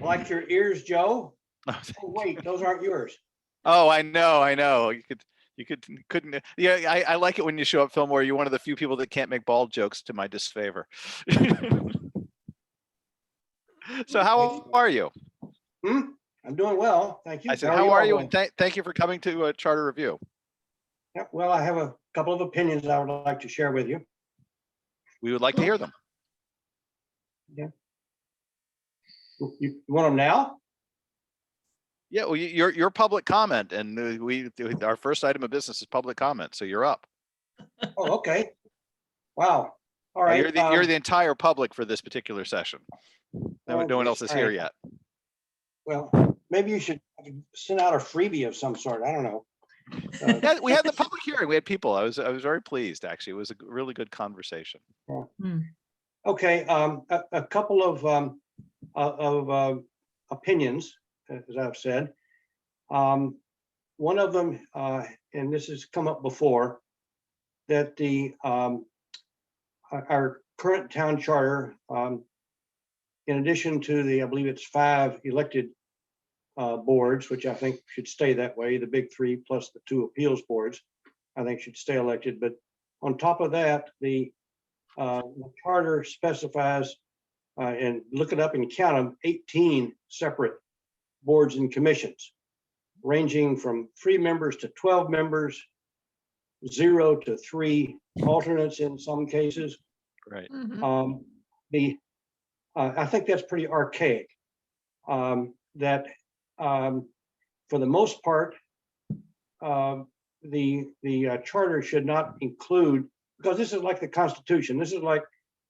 Like your ears, Joe? Oh, wait, those aren't yours. Oh, I know. Couldn't. Yeah, I like it when you show up, Fillmore. You're one of the few people that can't make bald jokes, to my disfavor. So how are you? I'm doing well, thank you. I said, how are you? And thank you for coming to Charter Review. Yeah, well, I have a couple of opinions I would like to share with you. We would like to hear them. Yeah. You want them now? Yeah, well, your public comment, and our first item of business is public comment, so you're up. Oh, okay. Wow. All right. You're the entire public for this particular session. No one else is here yet. Well, maybe you should send out a freebie of some sort. I don't know. Yeah, we had the public hearing. We had people. I was very pleased, actually. It was a really good conversation. Okay. A couple of opinions, as I've said. One of them, and this has come up before, that our current town charter, in addition to the, I believe it's 5 elected boards, which I think should stay that way, the big 3 plus the 2 appeals boards, I think should stay elected. But on top of that, the charter specifies, and look it up and count them, 18 separate boards and commissions, ranging from 3 members to 12 members, 0 to 3 alternates in some cases. Right. I think that's pretty archaic. That for the most part, the charter should not include, because this is like the Constitution. This is like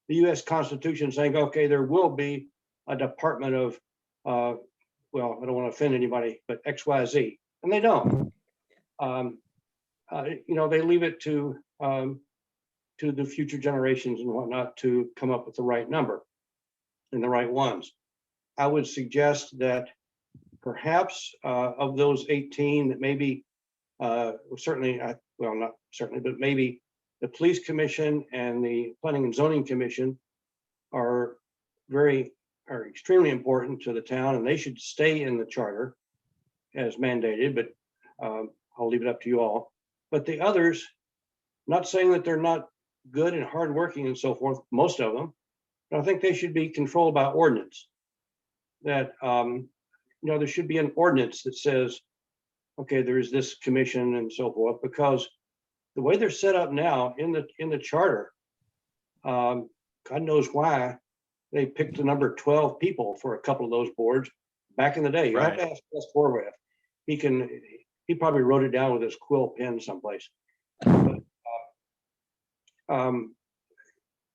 the U.S. Constitution saying, okay, there will be a Department of, well, I don't want to offend anybody, but XYZ, and they don't. They leave it to the future generations and whatnot to come up with the right number and the right ones. I would suggest that perhaps of those 18, that maybe certainly, well, not certainly, but maybe the Police Commission and the Planning and Zoning Commission are extremely important to the town, and they should stay in the charter as mandated, but I'll leave it up to you all. But the others, not saying that they're not good and hardworking and so forth, most of them, but I think they should be controlled by ordinance. That there should be an ordinance that says, okay, there's this commission and so forth, because the way they're set up now in the charter, God knows why they picked the number 12 people for a couple of those boards back in the day. You have to ask Wes Horvath. He probably wrote it down with his quill pen someplace. But,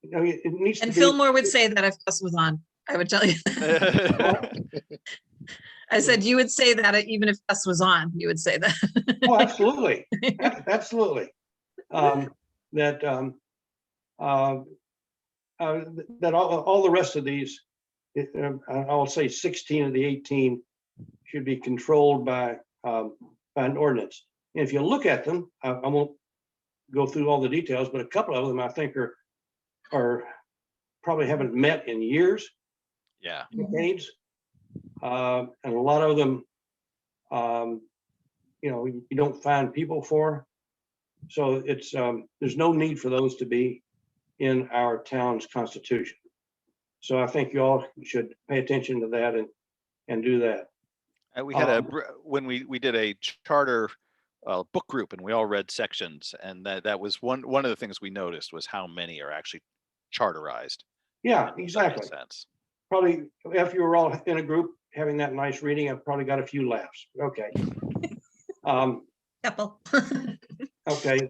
it needs to be. Fillmore would say that if Gus was on. I would tell you. I said you would say that even if Gus was on, you would say that. Oh, absolutely, absolutely. That all the rest of these, I'll say 16 of the 18 should be controlled by an ordinance. And if you look at them, I won't go through all the details, but a couple of them I think are probably haven't met in years. Yeah. Decades. And a lot of them, you don't find people for. So it's there's no need for those to be in our town's constitution. So I think you all should pay attention to that and do that. We had when we did a charter book group, and we all read sections, and that was one of the things we noticed was how many are actually charterized. Yeah, exactly. Sense. Probably if you were all in a group having that nice reading, I've probably got a few laughs. Okay. Couple. Okay.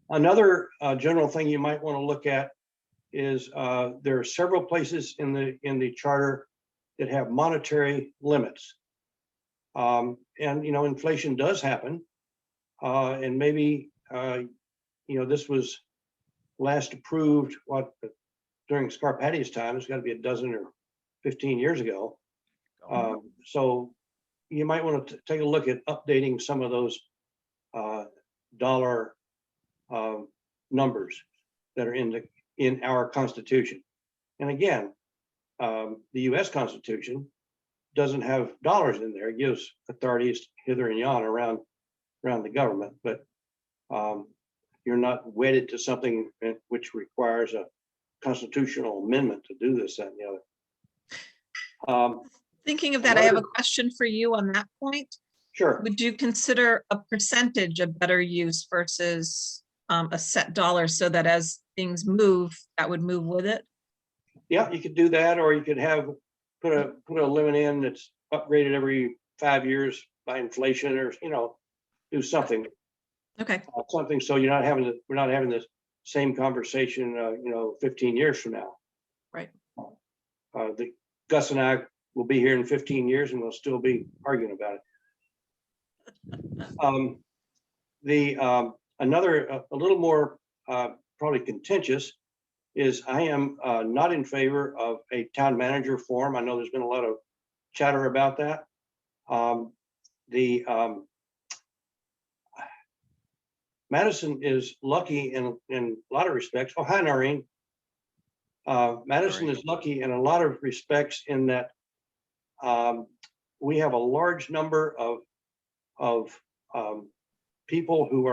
Another general thing you might want to look at is there are several places in the charter that have monetary limits. And inflation does happen. And maybe this was last approved during Scarpatti's time. It's got to be a dozen or 15 years ago. So you might want to take a look at updating some of those dollar numbers that are in our Constitution. And again, the U.S. Constitution doesn't have dollars in there. It gives authorities hither and yon around the government, but you're not wedded to something which requires a constitutional amendment to do this, that, and the other. Thinking of that, I have a Another- question for you on that point. Sure. Would you consider a percentage a better use versus a set dollar so that as things move, that would move with it? Yeah, you could do that, or you could put a limit in that's upgraded every 5 years by inflation, or do something. Okay, Something so we're not having this same conversation 15 years from now. right. Gus and I will be here in 15 years and we'll still be arguing about it. Another a little more probably contentious is I am not in favor of a town manager form. I know there's been a lot of chatter about that. Madison is lucky in a lot of respects. Oh, hi, Noreen. Madison is lucky in a lot of respects in that we have a large number of people who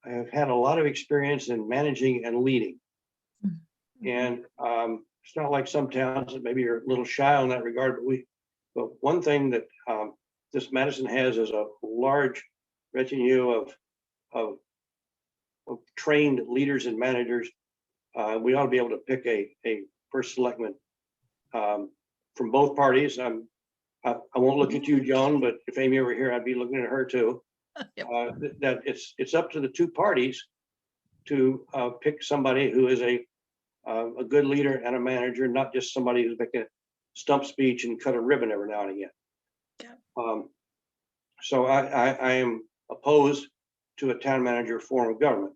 have had a lot of experience in managing and leading. And it's not like some towns that maybe are a little shy on that regard, but one thing that this Madison has is a large retinue of trained leaders and managers. We ought to be able to pick a first selectman from both parties. I won't look at you, Joan, but if Amy were here, I'd be looking at her too. Yep. That it's up to the two parties to pick somebody who is a good leader and a manager, not just somebody who's making a stump speech and cut a ribbon every now and again. Yeah. So I am opposed to a town manager form of government.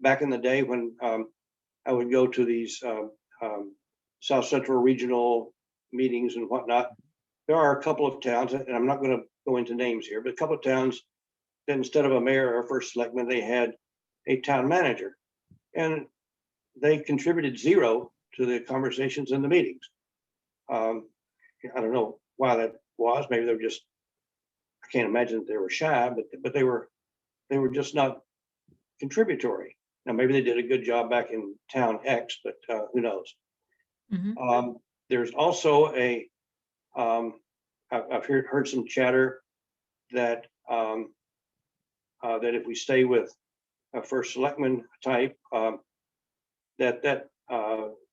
Back in the day when I would go to these South Central regional meetings and whatnot, there are a couple of towns, and I'm not going to go into names here, but a couple of towns that instead of a mayor or first selectman, they had a town manager. And they contributed zero to the conversations in the meetings. I don't know why that was. Maybe they were just, I can't imagine that they were shy, but they were just not contributory. Now, maybe they did a good job back in town X, but who knows? Mhm. There's also I've heard some chatter that that if we stay with a first selectman type, that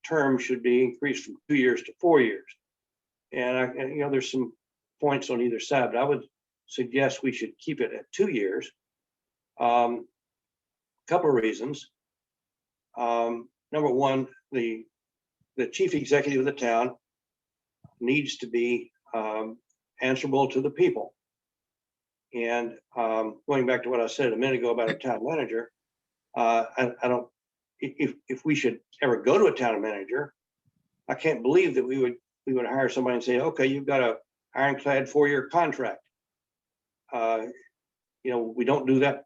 term should be increased from 2 years to 4 years. And there's some points on either side, but I would suggest we should keep it at 2 years. Couple of reasons. Number one, the chief executive of the town needs to be answerable to the people. And going back to what I said a minute ago about a town manager, I don't. If we should ever go to a town manager, I can't believe that we would hire somebody and say, okay, you've got a ironclad 4-year contract. We don't do that.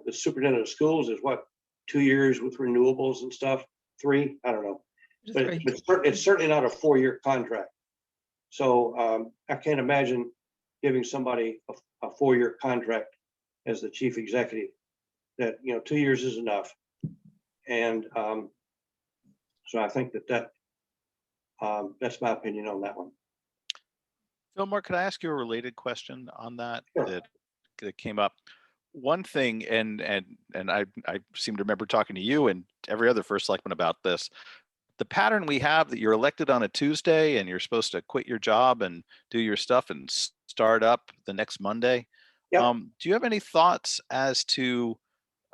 The superintendent of schools is what, 2 years with renewables and stuff, 3, I don't know. But it's certainly not a 4-year contract. So I can't imagine giving somebody a 4-year contract as the chief executive. That 2 years is enough. And so I think that's my opinion on that one. Fillmore, could I ask you a related question on that? Sure. That came up? One thing, and I seem to remember talking to you and every other first selectman about this. The pattern we have that you're elected on a Tuesday and you're supposed to quit your job and do your stuff and start up the next Monday. Yep. Do you have any thoughts as to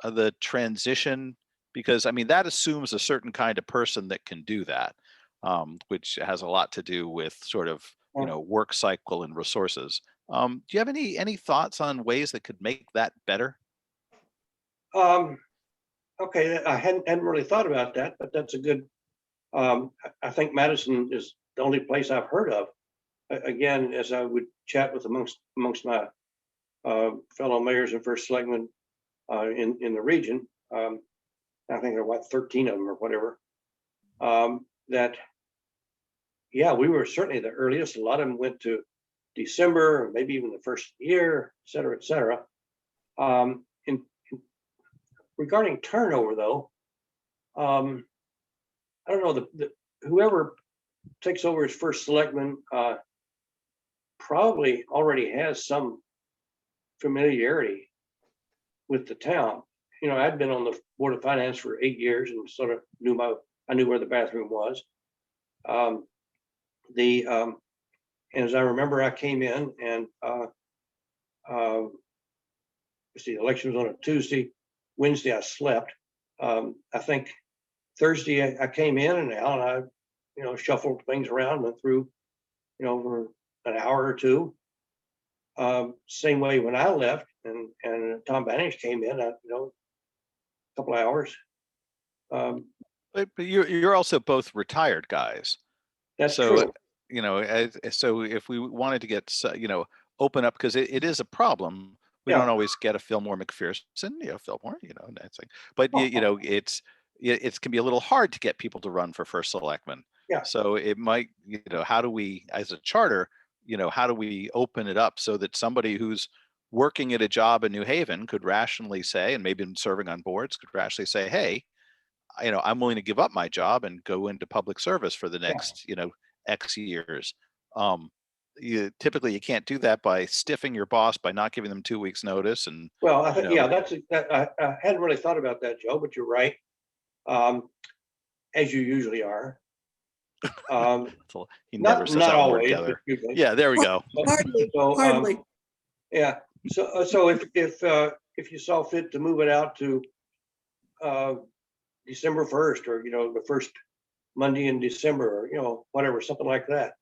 the transition? Because I mean, that assumes a certain kind of person that can do that, which has a lot to do with sort of work cycle and resources. Do you have any thoughts on ways that could make that better? Okay, I hadn't really thought about that, but that's a good. I think Madison is the only place I've heard of. Again, as I would chat with amongst my fellow mayors and first selectmen in the region, I think there are 13 of them or whatever. That yeah, we were certainly the earliest. A lot of them went to December, maybe even the first year, et cetera, et cetera. Regarding turnover, though, I don't know, whoever takes over as first selectman probably already has some familiarity with the town. You know, I'd been on the Board of Finance for 8 years and sort of I knew where the bathroom was. As I remember, I came in and the election was on a Tuesday. Wednesday, I slept. I think Thursday I came in and Al and I, you know, shuffled things around, went through, you know, for an hour or two. Same way when I left and Tom Banish came in, you know, a couple of hours. But you're also both retired guys. That's So, true. you know, so if we wanted to get, you know, open up, because it is a problem. We Yeah. don't always get a Fillmore McPherson, you know, Fillmore, you know, that's like, but you know, it can be a little hard to get people to run for first selectman. Yeah. So it might, you know, how do we, as a charter, you know, how do we open it up so that somebody who's working at a job in New Haven could rationally say, and maybe been serving on boards, could rationally say, hey, you know, I'm willing to give up my job and go into public service for the next, you know, X years. Typically you can't do that by stiffing your boss by not giving them 2 weeks notice. And Well, I think, know, yeah, I hadn't really thought about that, Joe, but you're right. As you usually are. he never says that word together. Yeah, there we go. Hardly, So, hardly. yeah. So if you saw fit to move it out to December 1st, or, you know, the first Monday in December, or, you know, whatever, something like that.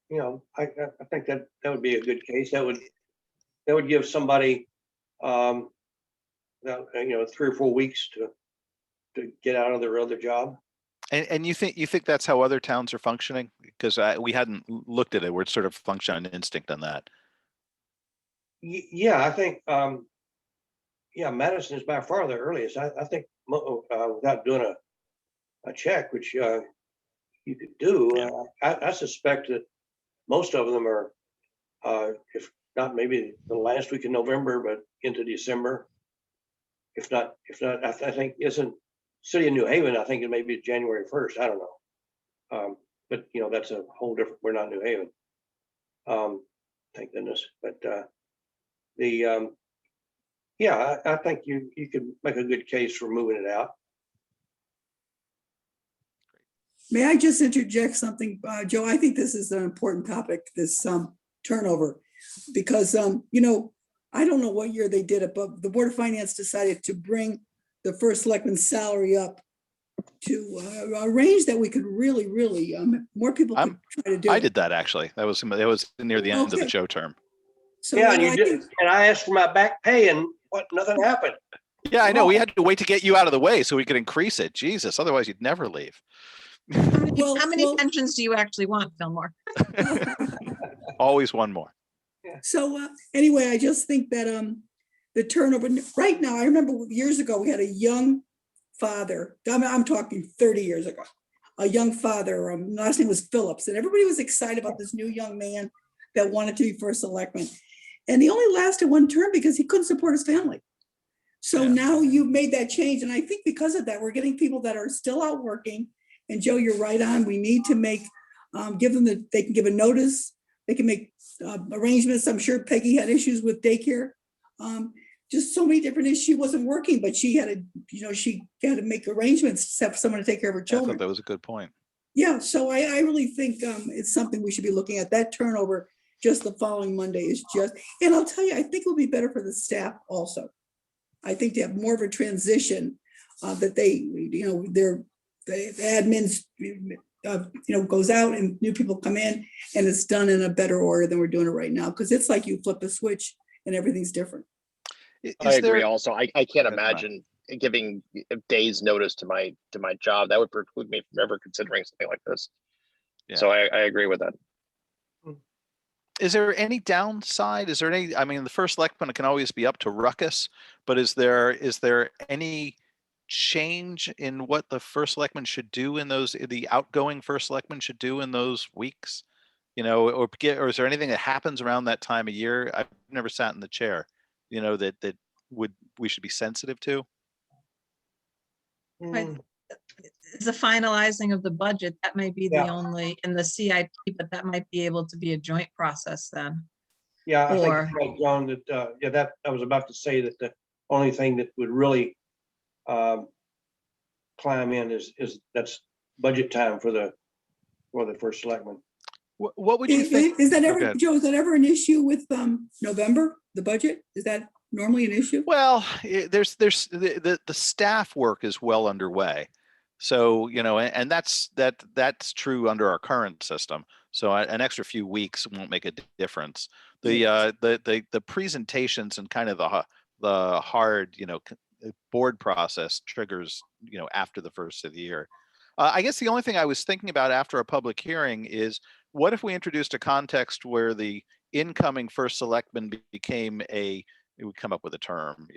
You know, I think that would be a good case. That would give somebody, you know, 3 or 4 weeks to get out of their other job. And you think that's how other towns are functioning? Because we hadn't looked at it. We're sort of functioning on instinct on that. Yeah, I think, yeah, Madison is by far the earliest. I think without doing a check, which you could do, I suspect that most of them are, if not maybe the last week in November, but into December. If not, I think isn't City of New Haven, I think it may be January 1st. I don't know. But, you know, that's a whole different, we're not New Haven. Thank goodness. But yeah, I think you could make a good case for moving it out. May I just interject something, Joe? I think this is an important topic, this turnover, because, you know, I don't know what year they did it, but the Board of Finance decided to bring the first selectman's salary up to a range that we could really, more people could try to do. I did that actually. That was near the end of the Joe term. So yeah, and you did, and I asked for my back pay, and nothing happened. Yeah, I know. We had to wait to get you out of the way so we could increase it. Jesus, otherwise you'd never leave. How many pensions do you actually want, Fillmore? Always one more. So anyway, I just think that the turnover right now, I remember years ago, we had a young father, I'm talking 30 years ago, a young father, last name was Phillips, and everybody was excited about this new young man that wanted to be first selectman. And he only lasted one term because he couldn't support his family. So now you've made that change. And I think because of that, we're getting people that are still out working. And Joe, you're right on. We need to make, give them they can give a notice. They can make arrangements. I'm sure Peggy had issues with daycare. Just so many different issues. She wasn't working, but she had to, you know, she had to make arrangements to have someone to take care of her children. I thought that was a good point. Yeah, so I really think it's something we should be looking at. That turnover just the following Monday is just, and I'll tell you, I think it will be better for the staff also. I think to have more of a transition that they, you know, the admins, you know, goes out and new people come in, and it's done in a better order than we're doing it right now. Because it's like you flip a switch and everything's different. I agree. Also, I can't imagine giving a day's notice to my job. That would preclude me from ever considering something like this. Yeah. So I agree with that. Is there any downside? Is there any, I mean, the first selectman can always be up to ruckus, but is there any change in what the first selectman should do in those, the outgoing first selectman should do in those weeks? Or is there anything that happens around that time of year? I've never sat in the chair, that we should be sensitive to. Right. Mm, It's the finalizing of the budget. That may be the Yeah. only, in the CIP, but that might be able to be a joint process then. Yeah, I think, Or- you're right, John, that, that, I was about to say that the only thing that would really climb in is that's budget time for the first selectman. What would you think? Is that Oh, ever, go ahead. Joe, is that ever an issue with November, the budget? Is that normally an issue? Well, there's the staff work is well underway. So, and that's true under our current system. So an extra few weeks won't make a difference. The presentations and kind of the hard, board process triggers, after the first of the year. I guess the only thing I was thinking about after a public hearing is, what if we introduced a context where the incoming first selectman became we come up with a term,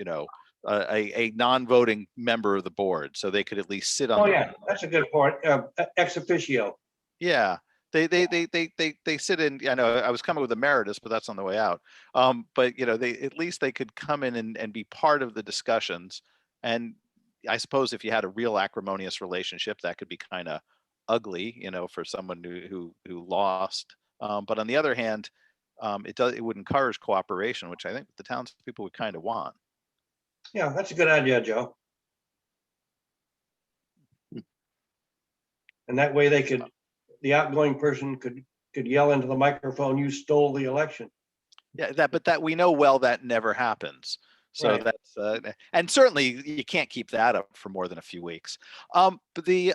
a non-voting member of the board, so they could at least sit on. Oh, yeah, that's a good point. Ex officio. Yeah, they sit in. I know I was coming with emeritus, but that's on the way out. But they at least they could come in and be part of the discussions. And I suppose if you had a real acrimonious relationship, that could be kind of ugly, for someone who lost. But on the other hand, it would encourage cooperation, which I think the townspeople would kind of want. Yeah, that's a good idea, Joe. And that way the outgoing person could yell into the microphone, "You stole the election." Yeah, but that we know well that never happens. So Right. that's and certainly you can't keep that up for more than a few weeks. But the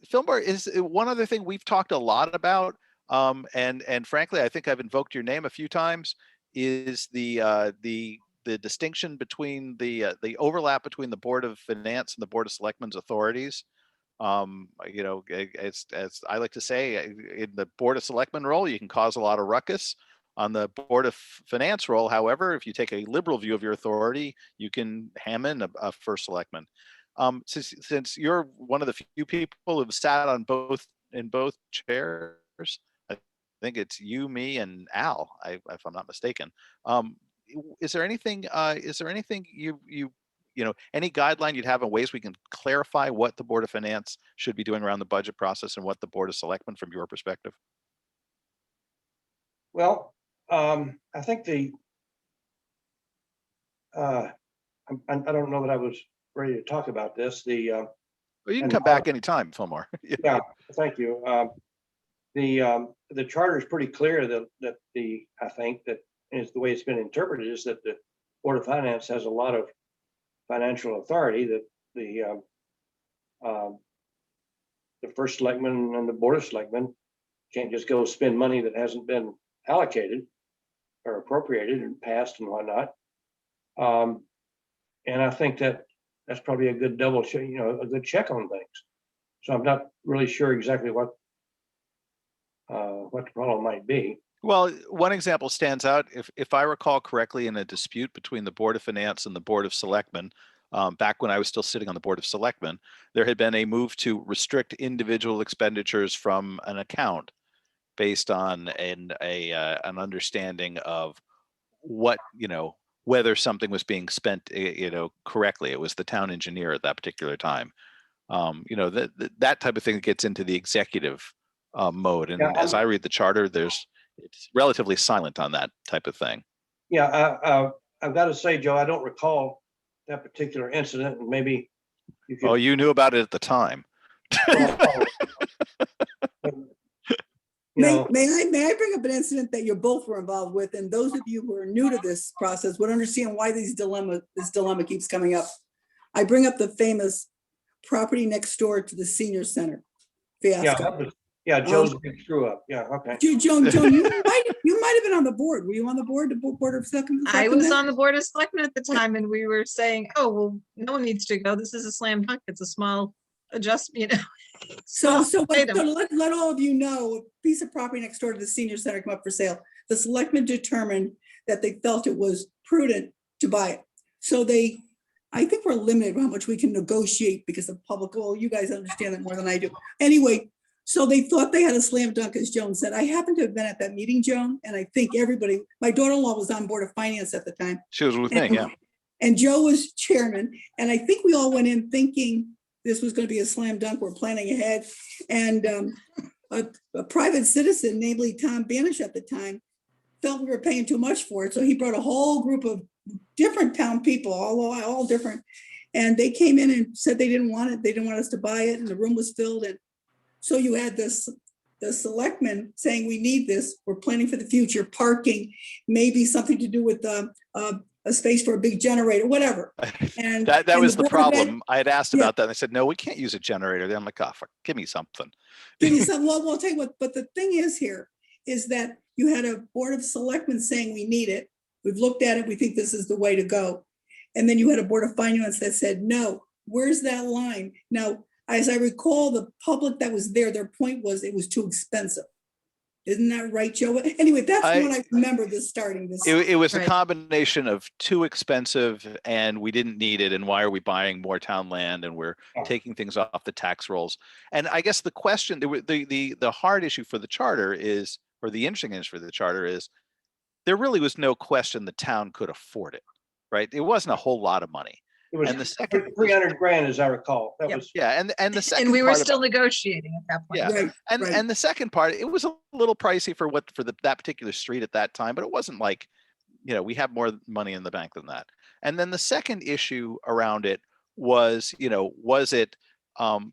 Fillmore is one other thing we've talked a lot about, and frankly, I think I've invoked your name a few times. Is the distinction between the overlap between the Board of Finance and the Board of Selectmen's authorities. As I like to say, in the Board of Selectmen role, you can cause a lot of ruckus. On the Board of Finance role, however, if you take a liberal view of your authority, you can ham in a first selectman. Since you're one of the few people who've sat on in both chairs, I think it's you, me, and Al, if I'm not mistaken. Is there anything? Any guideline you'd have in ways we can clarify what the Board of Finance should be doing around the budget process and what the Board of Selectmen from your perspective? Well, I think I don't know that I was ready to talk about this. Well, you can and come back anytime, Fillmore. Yeah, thank you. The charter is pretty clear that I think that is the way it's been interpreted, is that the Board of Finance has a lot of financial authority, that the first selectman and the Board of Selectmen can't just go spend money that hasn't been allocated or appropriated and passed and whatnot. And I think that's probably a good double check, a good check on things. So I'm not really sure exactly what the problem might be. Well, one example stands out. If I recall correctly, in a dispute between the Board of Finance and the Board of Selectmen, back when I was still sitting on the Board of Selectmen, there had been a move to restrict individual expenditures from an account based on an understanding of what, whether something was being spent, correctly. It was the town engineer at that particular time. That type of thing gets into the executive mode. And Yeah, as I read the charter, it's relatively silent on that type of thing. Yeah, I've got to say, Joe, I don't recall that particular incident, and maybe you could. Oh, you knew about it at the time. May I bring up an incident that you both were involved with, and those of you who are new to this process would understand why this dilemma keeps coming up. I bring up the famous property next door to the senior center fiasco. Yeah, Joe's big screw up. Yeah, okay. Joan, you might have been on the board. Were you on the board, the Board of Selectmen? I was on the Board of Selectmen at the time, and we were saying, oh, well, no one needs to go. This is a slam dunk. It's a small adjustment, So item. let all of you know, a piece of property next door to the senior center come up for sale. The selectmen determined that they felt it was prudent to buy it. So they I think we're limited how much we can negotiate because the public, well, you guys understand that more than I do. Anyway, so they thought they had a slam dunk, as Joan said. I happened to have been at that meeting, Joan, and I think everybody, my daughter-in-law was on Board of Finance at the time. She was with me, yeah. And Joe was chairman. And I think we all went in thinking this was going to be a slam dunk. We're planning ahead. And a private citizen, namely Tom Banish at the time, felt we were paying too much for it. So he brought a whole group of different town people, all different. And they came in and said they didn't want it. They didn't want us to buy it. And the room was filled. And so you had the selectmen saying, we need this. We're planning for the future, parking, maybe something to do with a space for a big generator, whatever. And that was the board problem. I had asked about that. And they said, no, we can't use a generator. Then I'm like, oh, fuck, give me something. Well, I'll tell you what, but the thing is here is that you had a board of selectmen saying we need it. We've looked at it. We think this is the way to go. And then you had a board of finance that said, no, where's that line? Now, as I recall, the public that was there, their point was it was too expensive. Isn't that right, Joe? Anyway, that's when I remember this starting this. It was Right. a combination of too expensive and we didn't need it. And why are we buying more town land and we're taking things off the tax rolls? And I guess the question, the hard issue for the charter is, or the interesting issue for the charter is, there really was no question the town could afford it, right? It wasn't a whole lot of money. It was And the second, 300 grand, as I recall. That Yep. was, yeah, and the second And we were part still negotiating at that point. Yeah. Right, And right. and the second part, it was a little pricey for that particular street at that time, but it wasn't like, we have more money in the bank than that. And then the second issue around it was, was it,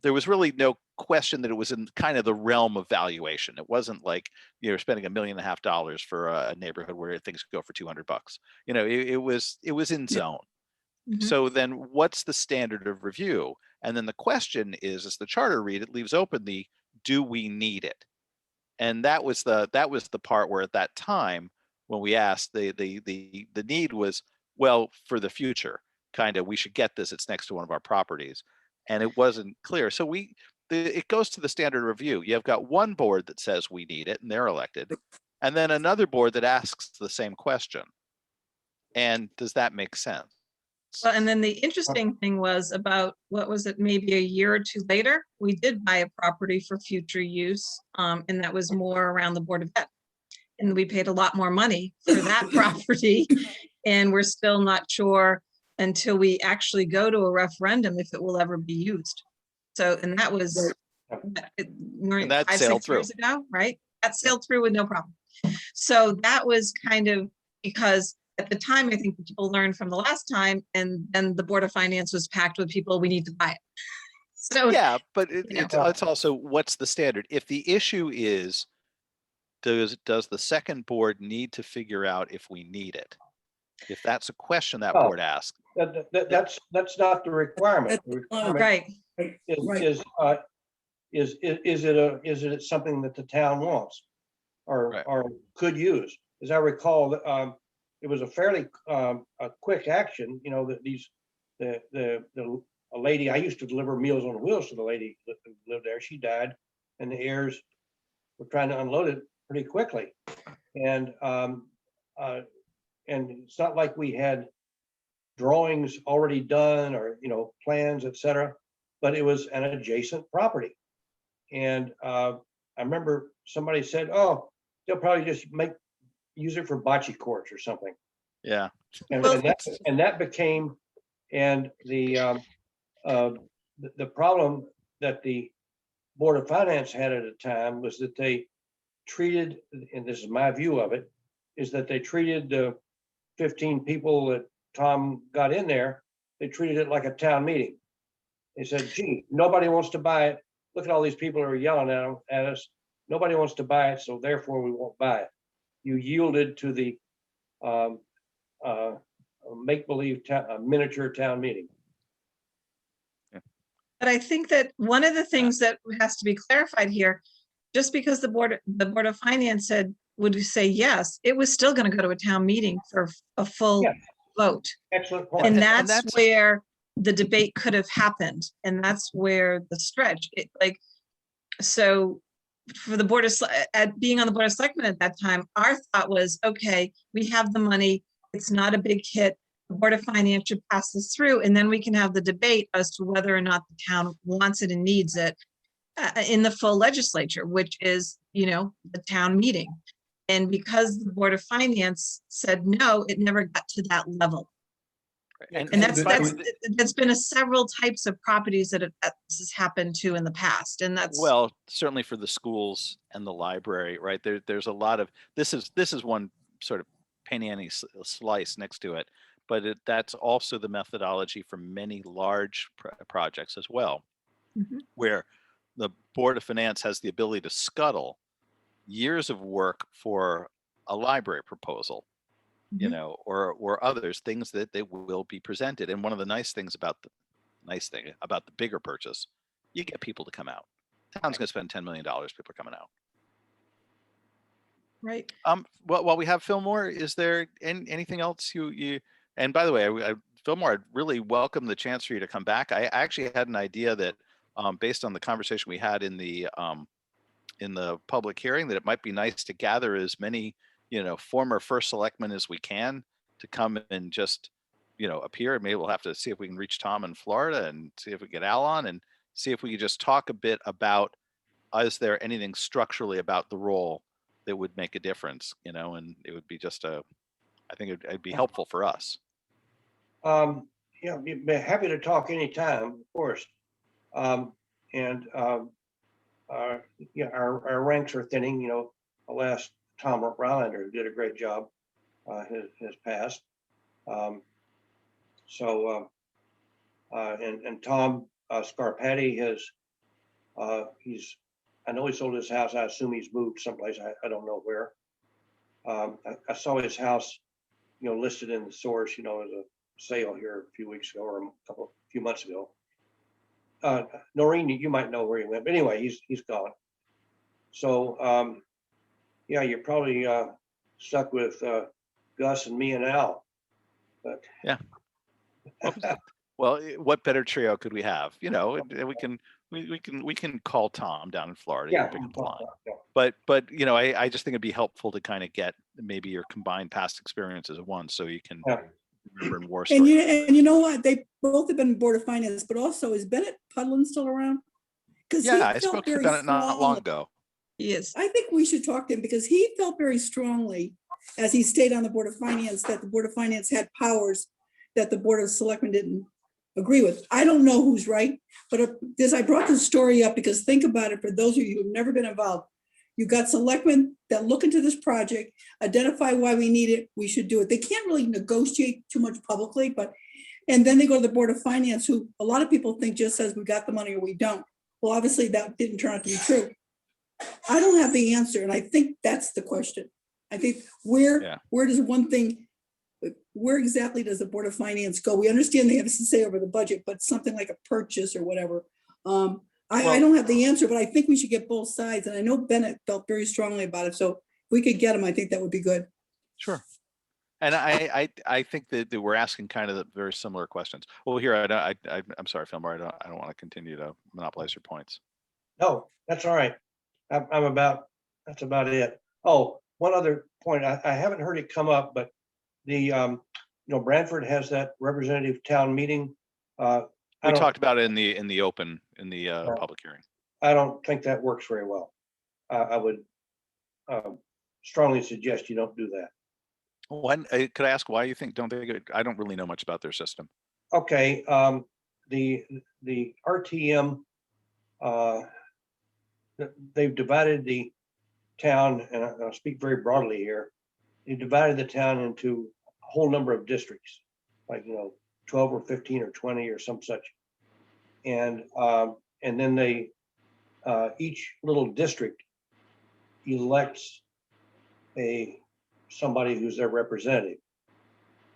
there was really no question that it was in kind of the realm of valuation. It wasn't like you're spending $1.5 million for a neighborhood where things could go for $200. It was in zone. Mhm. So then what's the standard of review? And then the question is, as the charter read, it leaves open do we need it? And that was the part where at that time, when we asked, the need was, well, for the future, kind of, we should get this, it's next to one of our properties. And it wasn't clear. So it goes to the standard review. You've got one board that says we need it and they're elected. And then another board that asks the same question. And does that make sense? Well, and then the interesting thing was about, what was it, maybe a year or two later, we did buy a property for future use. And that was more around the Board of Ed. And we paid a lot more money for that property. And we're still not sure until we actually go to a referendum if it will ever be used. So, and that was, And that 5, sailed 6 years through. ago, right? That sailed through with no problem. So that was kind of because at the time, I think people learned from the last time, and then the Board of Finance was packed with people, we need to buy it. So Yeah, but Yeah. it's also, what's the standard? If the issue is, does the second board need to figure out if we need it? If that's a question that Oh. board asks, that's not the requirement. The requirement right, is it something that the town wants Right. or could use? As I recall, it was a fairly a quick action, that a lady, I used to deliver Meals on Wheels to the lady that lived there. She died and the heirs were trying to unload it pretty quickly. And it's not like we had drawings already done or, plans, et cetera, but it was an adjacent property. And I remember somebody said, oh, they'll probably just use it for bocce courts or something. yeah. And, Well- that became, and the problem that the Board of Finance had at the time was that they treated, and this is my view of it, is that they treated the 15 people that Tom got in there, they treated it like a town meeting. They said, gee, nobody wants to buy it. Look at all these people who are yelling at us. Nobody wants to buy it, so therefore we won't buy it. You yielded to the make-believe miniature town meeting. but I think that one of the things that has to be clarified here, just because the Board of Finance would say yes, it was still going to go to a town meeting for a full Yeah. vote. Excellent point. And And that's that's- where the debate could have happened. And that's where the stretch, so for the being on the Board of Selectmen at that time, our thought was, okay, we have the money. It's not a big hit. the Board of Finance should pass this through, and then we can have the debate as to whether or not the town wants it and needs it in the full legislature, which is, the town meeting. And because the Board of Finance said no, it never got to that level. And that's been several types of properties that this has happened to in the past, and that's well, certainly for the schools and the library, right? There's a lot of this is one sort of penny slice next to it, but that's also the methodology for many large projects as well, where the Board of Finance has the ability to scuttle years of work for a library proposal, or others, things that they will be presented. And one of the nice things about the bigger purchase, you get people to come out. Town's going to spend $10 million. People are coming out. right. Well, while we have Fillmore, is there anything else you? And by the way, Fillmore, I'd really welcome the chance for you to come back. I actually had an idea that, based on the conversation we had in the public hearing, that it might be nice to gather as many former first selectmen as we can to come and just appear. Maybe we'll have to see if we can reach Tom in Florida and see if we get Al on and see if we could just talk a bit about, is there anything structurally about the role that would make a difference, and it would be just I think it'd be helpful for us. Yeah, be happy to talk anytime, of course. Our ranks are thinning. The last Tom Rylander, who did a great job, has passed. And Tom Scarpati I know he sold his house. I assume he's moved someplace. I don't know where. I saw his house, listed in the source, as a sale here a few weeks ago or a few months ago. Noreen, you might know where he went, but anyway, he's gone. So, you're probably stuck with Gus and me and Al. But yeah. Well, what better trio could we have? We can call Tom down in Florida. Yeah, pick up the line. But I just think it'd be helpful to kind of get maybe your combined past experiences at once, so you can remember in war stories. And you know what? They both have been Board of Finance, but also, is Bennett Pudlin still around? Because I spoke to Bennett not long ago. Yes. I think we should talk to him because he felt very strongly, as he stayed on the Board of Finance, that the Board of Finance had powers that the Board of Selectmen didn't agree with. I don't know who's right, but I brought this story up because think about it, for those of you who've never been involved, you've got selectmen that look into this project, identify why we need it, we should do it. They can't really negotiate too much publicly, and then they go to the Board of Finance, who a lot of people think just says we got the money or we don't. Well, obviously that didn't turn out to be true. I don't have the answer, and I think that's the question. I think where exactly does the Board of Finance go? We understand they have to say over the budget, but something like a purchase or whatever. I don't have the answer, but I think we should get both sides. And I know Bennett felt very strongly about it. So if we could get him, I think that would be good. Sure. And I think that we're asking kind of the very similar questions. Well, here, I'm sorry, Fillmore, I don't want to continue to monopolize your points. No, that's all right. That's about it. Oh, one other point. I haven't heard it come up, but the, Branford has that representative town meeting. We talked about it in the public hearing. I don't think that works very well. I would strongly suggest you don't do that. Could I ask why you think don't they? I don't really know much about their system. Okay, the RTM, they've divided the town, and I'll speak very broadly here. They divided the town into a whole number of districts, like 12 or 15 or 20 or some such, and then they each little district elects somebody who's their representative,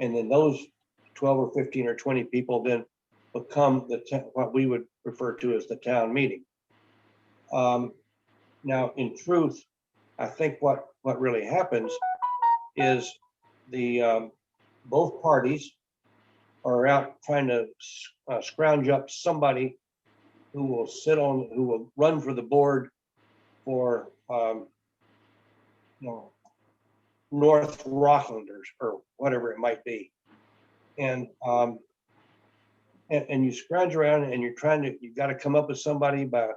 and then those 12 or 15 or 20 people then become what we would refer to as the town meeting. Now, in truth, I think what really happens is the both parties are out trying to scrounge up somebody who will run for the board for North Rocklanders or whatever it might be. And, and you scrounge around and you've got to come up with somebody by,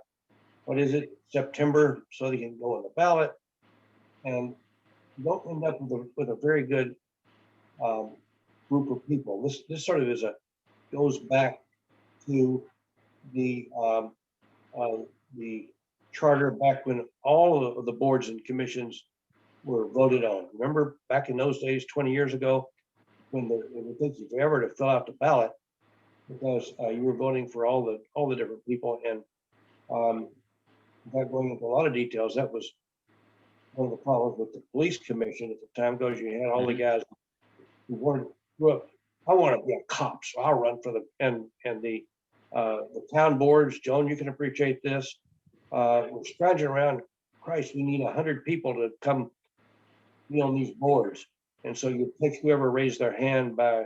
what is it, September, so they can go on the ballot. And you don't end up with a very good group of people. This sort of goes back to the charter back when all of the boards and commissions were voted on. Remember back in those days, 20 years ago, when it would take you forever to fill out the ballot because you were voting for all the different people. And without going into a lot of details, that was one of the problems with the police commission at the time, because you had all the guys who wanted, look, I want to be a cop, so I'll run for and the town boards. Joan, you can appreciate this. We're scrounging around. Christ, we need 100 people to come be on these boards, and so you pick whoever raised their hand by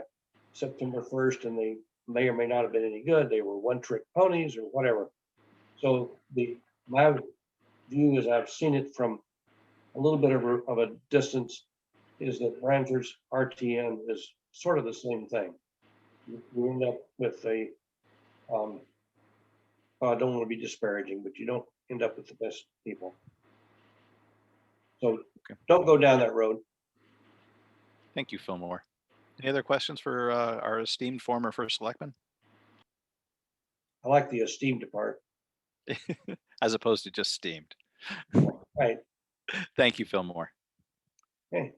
September 1st, and they may or may not have been any good. They were one-trick ponies or whatever. So my view, as I've seen it from a little bit of a distance, is that Branford's RTM is sort of the same thing. You end up with I don't want to be disparaging, but you don't end up with the best people. So don't go down that road. Thank you, Fillmore. Any other questions for our esteemed former first selectman? I like the esteemed part. As opposed to just steamed. Right. Thank you, Fillmore. Okay.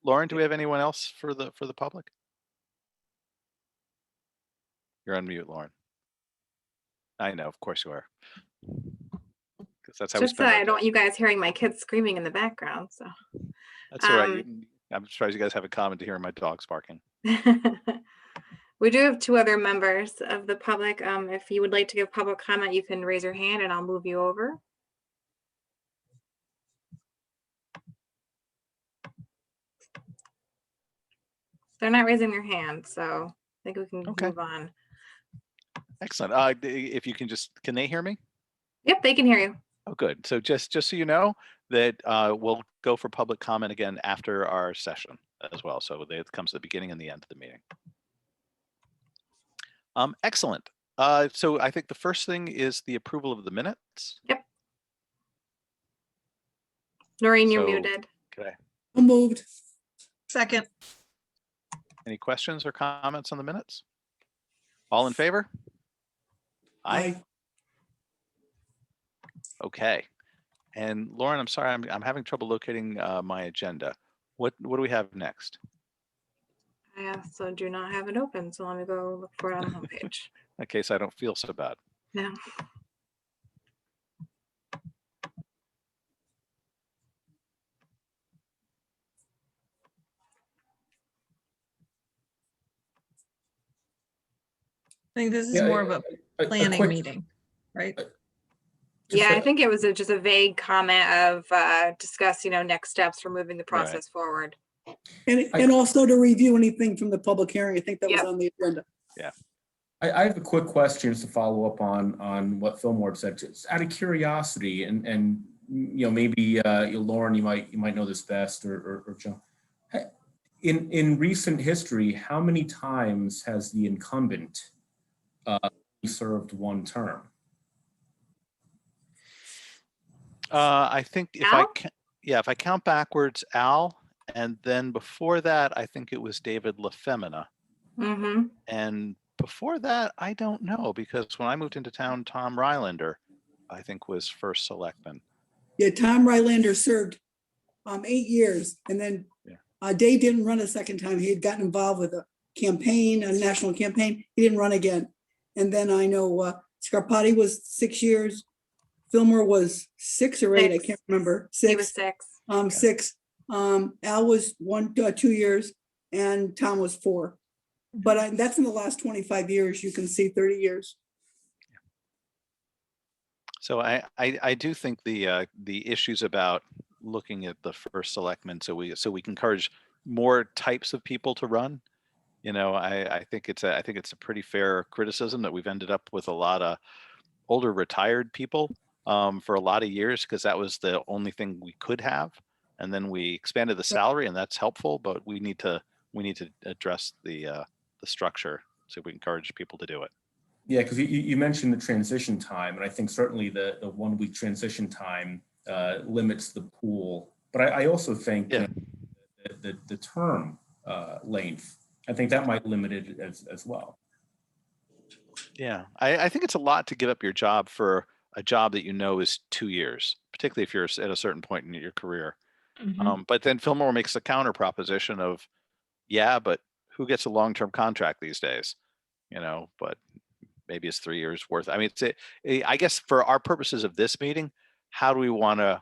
Lauren, do we have anyone else for the public? You're on mute, Lauren. I know, of course you are. Because that's how Just we so spend I our don't want day. you guys hearing my kids screaming in the background. So That's all right. I'm surprised you guys haven't commented to hearing my dogs barking. we do have two other members of the public. If you would like to give public comment, you can raise your hand and I'll move you over. They're not raising their hand, so I think we can move on. Excellent. If you can can they hear me? Yep, they can hear you. Oh, good. So just so you know that we'll go for public comment again after our session as well. So it comes at the beginning and the end of the meeting. Excellent. So I think the first thing is the approval of the minutes. Yep. Noreen, you're muted. Okay. Moved. Second. Any questions or comments on the minutes? All in favor? Aye. Okay. And Lauren, I'm sorry, I'm having trouble locating my agenda. What do we have next? I also do not have it open, so let me go look for it on the homepage. In case I don't feel so bad. No. I think this is Yeah, more of a planning quick- meeting, right? Yeah, I think it was just a vague comment of discuss, next steps for moving the process forward. And also to review anything from the public hearing. I think that was Yep. on the agenda. Yeah. I have a quick question to follow up on what Fillmore said. Just out of curiosity, and maybe Lauren, you might know this best, or Joan. In recent history, how many times has the incumbent served one term? I think if I count backwards, Al, and then before that, I think it was David LaFemina. Mm-hmm. And before that, I don't know, because when I moved into town, Tom Rylander, I think, was first selectman. Yeah, Tom Rylander served 8 years, and then Dave didn't run a second time. He had gotten involved with a campaign, a national campaign. He didn't run again. And then I know Scarpati was 6 years. Fillmore was 6 or 8. I can't remember. 6. He was 6. 6. Al was 2 years, and Tom was 4. But that's in the last 25 years. You can see 30 years. So I do think the issues about looking at the first selectman, so we can encourage more types of people to run. I think it's a pretty fair criticism that we've ended up with a lot of older retired people for a lot of years, because that was the only thing we could have. And then we expanded the salary, and that's helpful, but we need to we need to address the structure so we encourage people to do it. Yeah, because you mentioned the transition time, and I think certainly the 1 week transition time limits the pool. But I also think the term length, I think that might limit it as well. Yeah, I think it's a lot to give up your job for a job that you know is 2 years, particularly if you're at a certain point in your career. But then Fillmore makes a counter proposition of, yeah, but who gets a long-term contract these days? But maybe it's 3 years worth. I mean, I guess for our purposes of this meeting, how do we want to,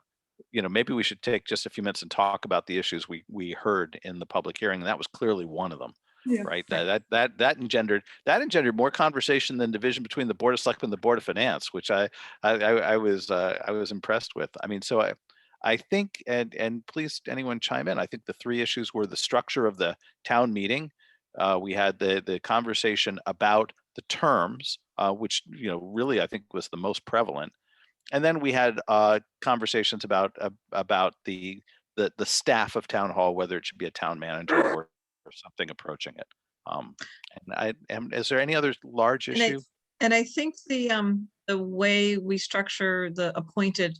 maybe we should take just a few minutes and talk about the issues we heard in the public hearing, and that was clearly one of them. Yeah. Right. That engendered more conversation than division between the Board of Selectmen and the Board of Finance, which I was impressed with. I mean, so I think, and please anyone chime in. I think the 3 issues were the structure of the town meeting. We had the conversation about the terms, which really I think was the most prevalent, and then we had conversations about the staff of town hall, whether it should be a town manager or something approaching it. Is there any other large issue? And I think the way we structure the appointed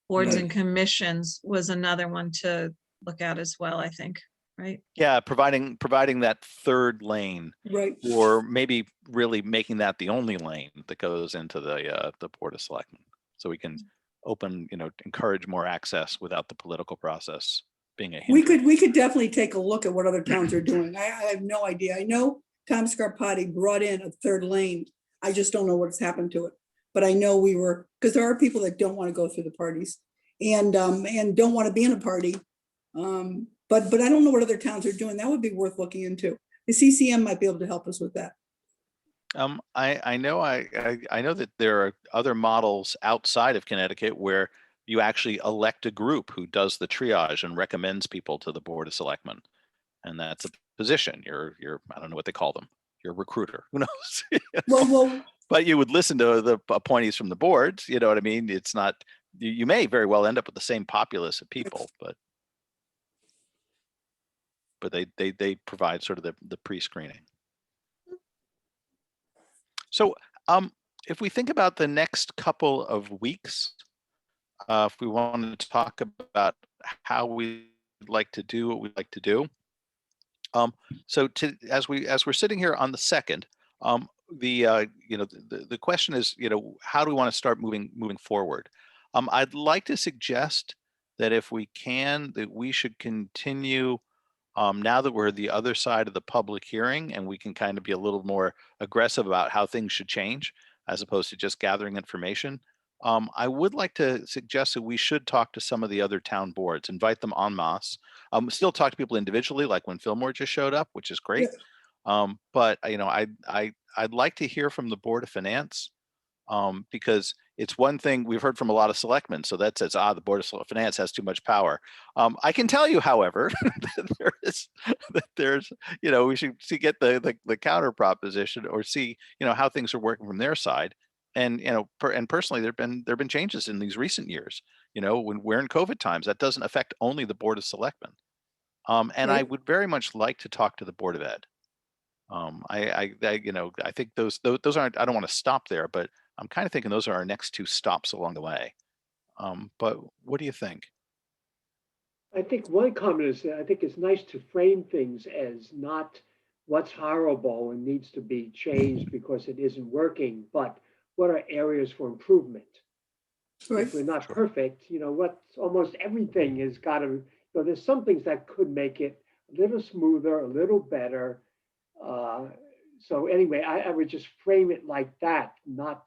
boards and commissions was another one to look at as well, I think, right? Yeah, providing that third lane, Right. or maybe really making that the only lane that goes into the Board of Selectmen, so we can encourage more access without the political process being a hindrance. We could definitely take a look at what other towns are doing. I have no idea. I know Tom Scarpati brought in a third lane. I just don't know what's happened to it. But I know because there are people that don't want to go through the parties and don't want to be in a party. But I don't know what other towns are doing. That would be worth looking into. The CCM might be able to help us with that. I know that there are other models outside of Connecticut where you actually elect a group who does the triage and recommends people to the Board of Selectmen, and that's a position. You're I don't know what they call them. You're a recruiter. Who knows? Well, but you would listen to the appointees from the boards. You know what I mean? It's not. You may very well end up with the same populace of people, but they provide sort of the pre-screening. So if we think about the next couple of weeks, if we want to talk about how we like to do what we like to do. So as we're sitting here on the 2nd, the question is, how do we want to start moving forward? I'd like to suggest that if we can, that we should continue now that we're the other side of the public hearing, and we can kind of be a little more aggressive about how things should change, as opposed to just gathering information. I would like to suggest that we should talk to some of the other town boards, invite them en masse. Still talk to people individually, like when Fillmore just showed up, which is great. But I'd like to hear from the Board of Finance, because it's one thing we've heard from a lot of selectmen. So that says, the Board of Finance has too much power. I can tell you, however, that there's, we should get the counter proposition, or see, how things are working from their side. And, and personally, there've been changes in these recent years, when we're in COVID times. That doesn't affect only the Board of Selectmen. And I would very much like to talk to the Board of Ed. I think those aren't, I don't want to stop there, but I'm kind of thinking those are our next 2 stops along the way. But what do you think? I think one comment is that I think it's nice to frame things as not what's horrible and needs to be changed because it isn't working, but what are areas for improvement? right. If we're not perfect, almost everything has got to, there's some things that could make it a little smoother, a little better. So anyway, I would just frame it like that, not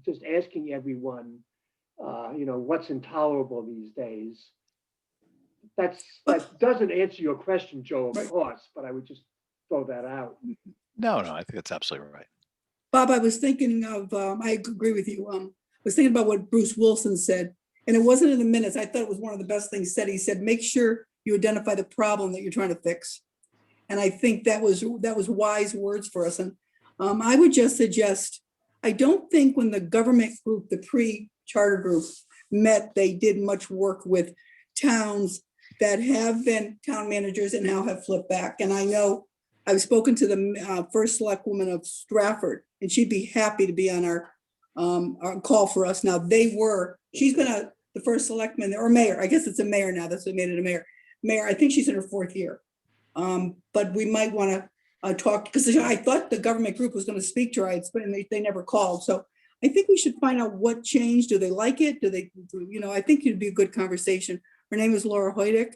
just asking everyone, what's intolerable these days. That doesn't answer your question, Joe, of course, but I would just throw that out. No, I think that's absolutely right. Bob, I was thinking of, I agree with you. I was thinking about what Bruce Wilson said, and it wasn't in the minutes. I thought it was one of the best things said. He said, make sure you identify the problem that you're trying to fix. And I think that was wise words for us. And I would just suggest, I don't think when the government group, the pre-charter group met, they did much work with towns that have been town managers and now have flipped back. And I know I've spoken to the first select woman of Stratford, and she'd be happy to be on our call for us. Now, she's been the first selectman or mayor. I guess it's a mayor now. That's what made it a mayor. Mayor, I think she's in her 4th year. But we might want to talk, because I thought the government group was going to speak to her, and they never called. So I think we should find out what changed. Do they like it? Do they, I think it'd be a good conversation. Her name is Laura Hoydick,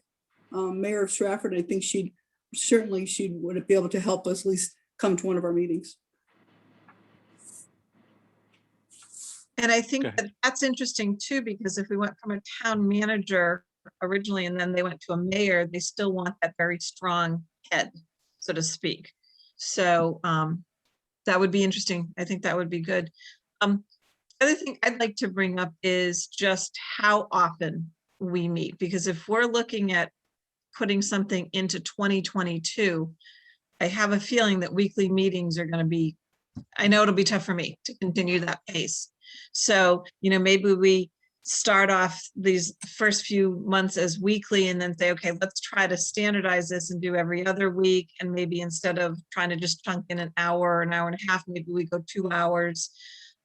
mayor of Stratford. I think she would be able to help us at least come to one of our meetings. And I think Okay. that that's interesting too, because if we went from a town manager originally and then they went to a mayor, they still want that very strong head, so to speak. So that would be interesting. I think that would be good. The other thing I'd like to bring up is just how often we meet, because if we're looking at putting something into 2022, I have a feeling that weekly meetings are going to be, I know it'll be tough for me to continue that pace. So, maybe we start off these first few months as weekly and then say, okay, let's try to standardize this and do every other week. And maybe instead of trying to just chunk in an hour and a half, maybe we go 2 hours.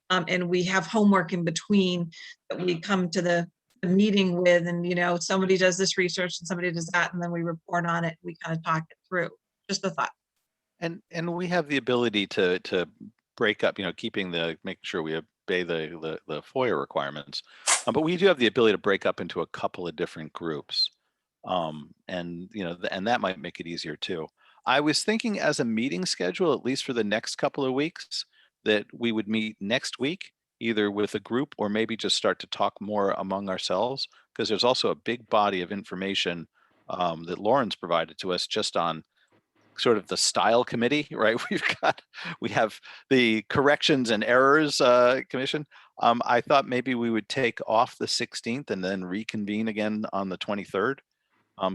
And we have homework in between that we come to the meeting with, and, somebody does this research and somebody does that, and then we report on it. We kind of talk it through. Just a thought. And we have the ability to break up, making sure we obey the FOIA requirements. But we do have the ability to break up into a couple of different groups. And that might make it easier too. I was thinking as a meeting schedule, at least for the next couple of weeks, that we would meet next week, either with a group or maybe just start to talk more among ourselves, because there's also a big body of information that Lauren's provided to us just on sort of the style committee, right? We have the corrections and errors commission. I thought maybe we would take off the 16th and then reconvene again on the 23rd.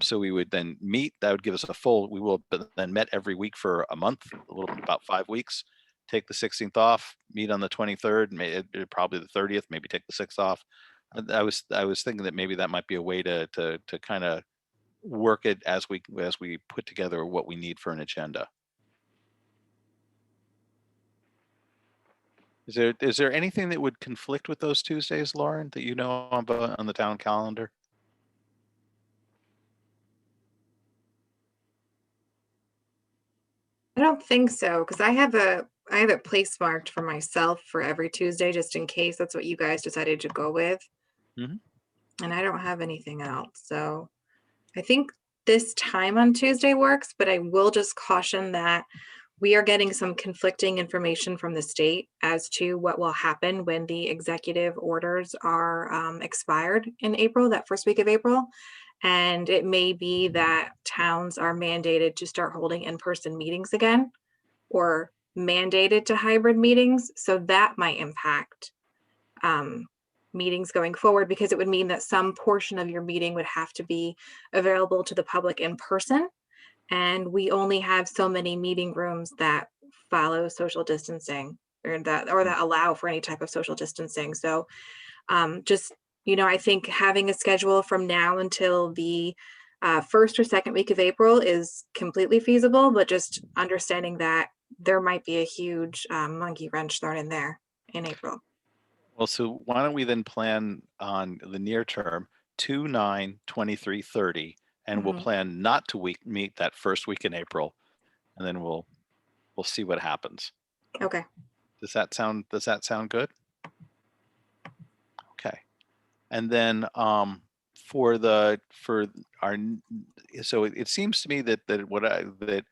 So we would then meet. That would give us we will then met every week for a month, about 5 weeks. Take the 16th off, meet on the 23rd, probably the 30th, maybe take the 6th off. I was thinking that maybe that might be a way to kind of work it as we put together what we need for an agenda. Is there anything that would conflict with those Tuesdays, Lauren, that you know on the town calendar? I don't think so, because I have a place marked for myself for every Tuesday, just in case that's what you guys decided to go with. Mhm. And I don't have anything else. So I think this time on Tuesday works, but I will just caution that we are getting some conflicting information from the state as to what will happen when the executive orders are expired in April, that first week of April. And it may be that towns are mandated to start holding in-person meetings again, or mandated to hybrid meetings. So that might impact meetings going forward, because it would mean that some portion of your meeting would have to be available to the public in person. And we only have so many meeting rooms that follow social distancing or that allow for any type of social distancing. So I think having a schedule from now until the first or second week of April is completely feasible, but just understanding that there might be a huge monkey wrench thrown in there in April. Well, so why don't we then plan on the near term, 2/9/23/30, and we'll plan not to meet that first week in April, and then we'll see what happens. Okay. Does that sound good? Okay. And then so it seems to me that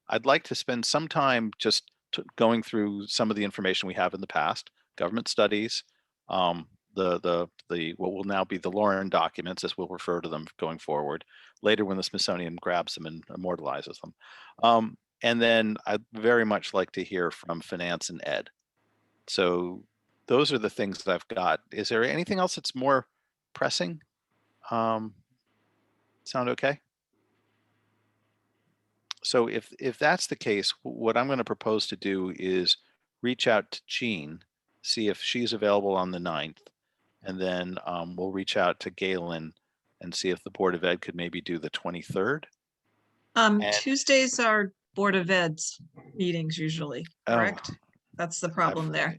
I'd like to spend some time just going through some of the information we have in the past, government studies, the what will now be the Lauren documents, as we'll refer to them going forward later when the Smithsonian grabs them and immortalizes them. And then I'd very much like to hear from finance and ed. So those are the things that I've got. Is there anything else that's more pressing? Sound okay? So if that's the case, what I'm going to propose to do is reach out to Jean, see if she's available on the 9th, and then we'll reach out to Galen and see if the Board of Ed could maybe do the 23rd. And- Tuesdays are Board of Ed's meetings usually, correct? That's the problem there.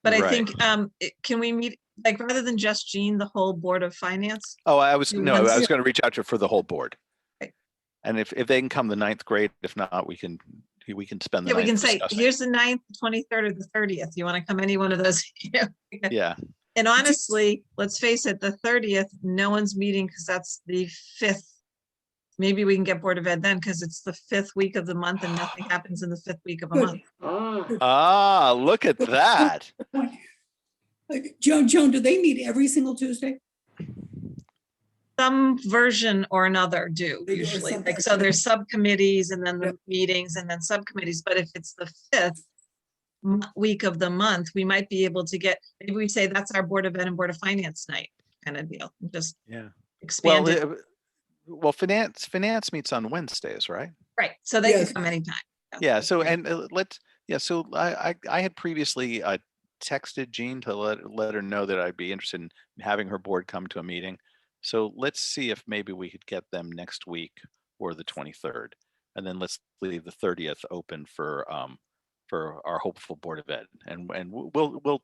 But I Right. think, can we meet, like, rather than just Jean, the whole Board of Finance? Oh, I was Do no, I once- was going to reach out to for the whole board. Right. And if they can come the 9th, great. If not, we can spend the Yeah, we night can say, discussing. here's the 9th, 23rd, or the 30th. You want to come any one of those? Yeah. And honestly, let's face it, the 30th, no one's meeting because that's the 5th. Maybe we can get Board of Ed then because it's the 5th week of the month and nothing happens in the 5th week of a Good. month. Ah, Look at that. Joan, do they meet every single Tuesday? Some version or another do They do, or usually, something. like, so there's subcommittees and then the Yep. meetings and then subcommittees, but if it's the 5th week of the month, we might be able to get, maybe we say that's our Board of Ed and Board of Finance night kind of deal, just Yeah. expand it, Well, finance meets on Wednesdays, right? right, so they can Yes. come anytime. Yeah. So great. and so I had previously texted Jean to let her know that I'd be interested in having her board come to a meeting. So let's see if maybe we could get them next week or the 23rd, and then let's leave the 30th open for our hopeful Board of Ed, and we'll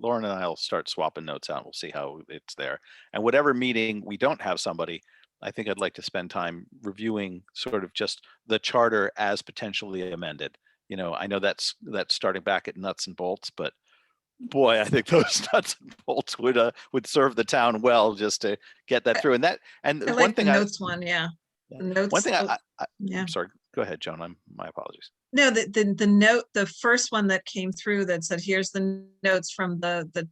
Lauren and I'll start swapping notes out. We'll see how it's there, and whatever meeting we don't have somebody, I think I'd like to spend time reviewing sort of just the charter as potentially amended. I know that's starting back at nuts and bolts, but boy, I think those nuts and bolts would serve the town well just to get that through. And I one like the thing notes one, yeah. yeah. The notes. one thing Yeah. I'm sorry, go ahead, Joan. My apologies. No, the note, the first one that came through that said, here's the notes from the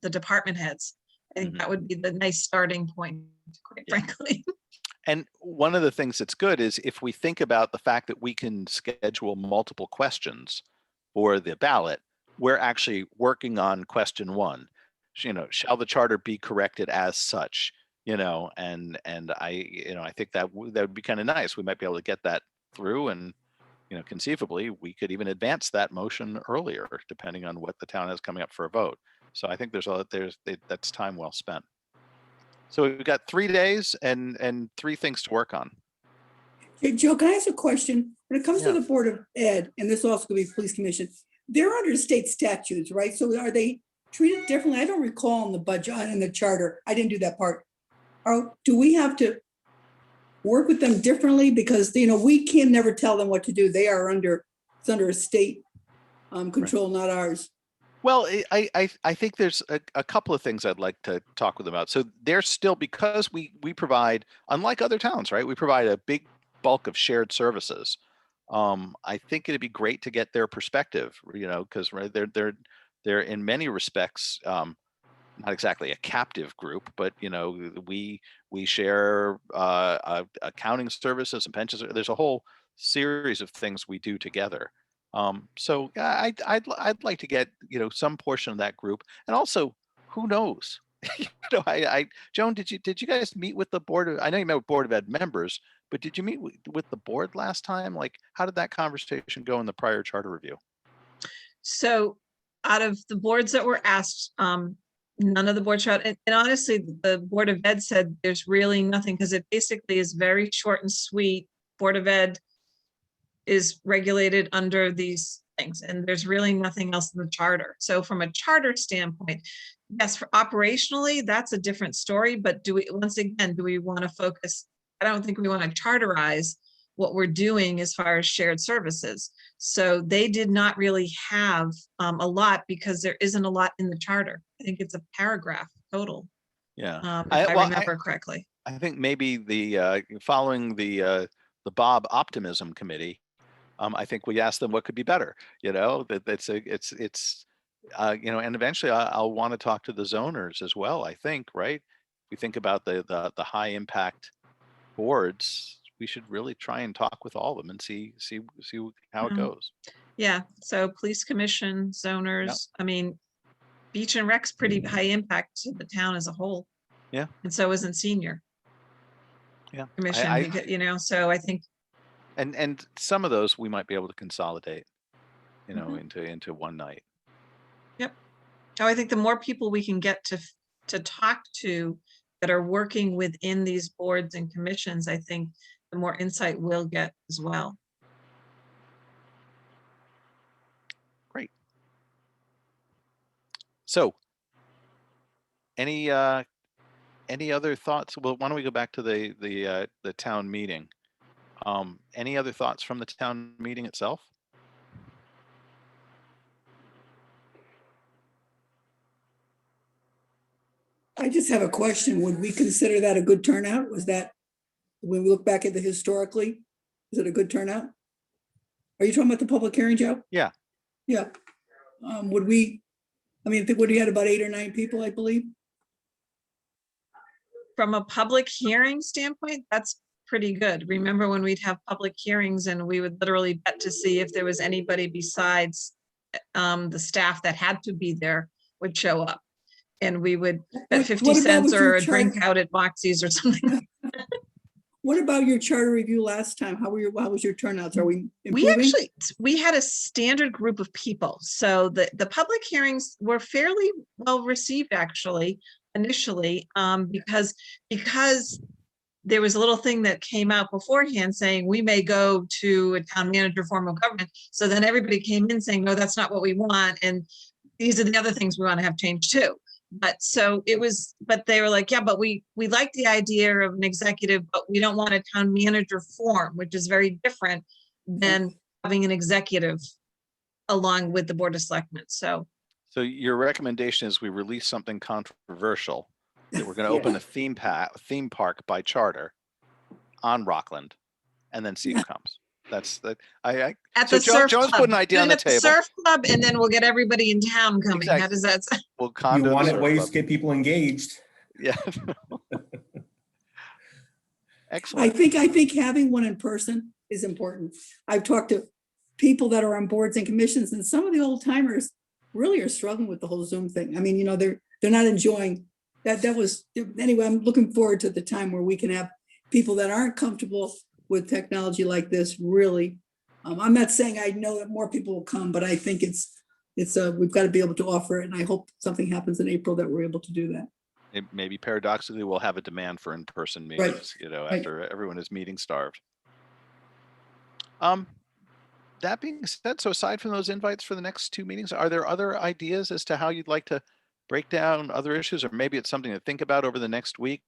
department heads. I think Mhm. that would be the nice starting point, quite Yeah. frankly. And one of the things that's good is if we think about the fact that we can schedule multiple questions for the ballot, we're actually working on question 1. Shall the charter be corrected as such? And I think that would be kind of nice. We might be able to get that through, and conceivably we could even advance that motion earlier, depending on what the town has coming up for a vote. So I think that's time well spent. So we've got 3 days and 3 things to work on. Hey, Joe, can I ask a question? When it comes to Yeah. the Board of Ed, and this also could be Police Commission, they're under state statutes, right? So are they treated differently? I don't recall in the budget, in the charter. I didn't do that part. Do we have to work with them differently? Because, we can never tell them what to do. They are it's under a state control, not ours. Well, I think there's a couple of things I'd like to talk with them about. So they're still, because we provide, unlike other towns, right? We provide a big bulk of shared services. I think it'd be great to get their perspective, because they're in many respects not exactly a captive group, but we share accounting services and pensions. There's a whole series of things we do together. So I'd like to get some portion of that group, and also who knows. Joan, did you guys meet with the board? I know you met with Board of Ed members, but did you meet with the board last time? Like, how did that conversation go in the prior charter review? So out of the boards that were asked, none of the board showed, and honestly, the Board of Ed said there's really nothing, because it basically is very short and sweet. Board of Ed is regulated under these things, and there's really nothing else in the charter. So from a charter standpoint, yes, for operationally, that's a different story, but do we want to focus? I don't think we want to charterize what we're doing as far as shared services. So they did not really have a lot, because there isn't a lot in the charter. I think it's a paragraph total. Yeah, If I remember correctly. I think maybe following the Bob Optimism Committee, I think we asked them what could be better. And eventually I'll want to talk to the zoners as well. I think, right? We think about the high impact boards. We should really try and talk with all of them and see how it goes. Yeah. So police commission, zoners. I mean, beach and rec's pretty high impact to the town as a whole. Yeah. And so isn't senior. Yeah. Commission, so I think. And some of those we might be able to consolidate, into one night. Yep. Oh, I think the more people we can get to talk to that are working within these boards and commissions, I think the more insight we'll get as well. Great. So any other thoughts? Well, why don't we go back to the town meeting? Any other thoughts from the town meeting itself? I just have a question. Would we consider that a good turnout? Was that, when we look back at the historically, is it a good turnout? Are you talking about the public hearing, Joe? Yeah. Yeah. Would we, I mean, I think we had about 8 or 9 people, I believe. From a public hearing standpoint, that's pretty good. Remember when we'd have public hearings and we would literally bet to see if there was anybody besides the staff that had to be there would show up. And we would bet What 50 about cents with your or a drink charter? out at Moxie's or something. What about your charter review last time? How was your turnouts? Are we We improving? we had a standard group of people. So the public hearings were fairly well received actually, initially, because there was a little thing that came out beforehand saying we may go to a town manager form of government. So then everybody came in saying, no, that's not what we want. And these are the other things we want to have changed too. But so it was, but they were like, yeah, but we like the idea of an executive, but we don't want a town manager form, which is very different than having an executive along with the Board of Selectmen. So your recommendation is we release something controversial, that we're going to Yeah. open a theme park by charter on Rockland, and then see who comes. That's that. at So the surf Joe's club, put an idea do on it the at the table. surf club, and then we'll get everybody in town coming. How Exactly. does that sound? We'll You condo the want it surf ways club. to get people engaged. Yeah. I Excellent. think having one in person is important. I've talked to people that are on boards and commissions, and some of the old timers really are struggling with the whole Zoom thing. I mean, they're not enjoying that. Anyway, I'm looking forward to the time where we can have people that aren't comfortable with technology like this really. I'm not saying I know that more people will come, but I think we've got to be able to offer it. And I hope something happens in April that we're able to do that. Maybe paradoxically, we'll have a demand for in-person meetings, after everyone is meeting starved. That being said, so aside from those invites for the next 2 meetings, are there other ideas as to how you'd like to break down other issues, or maybe it's something to think about over the next week?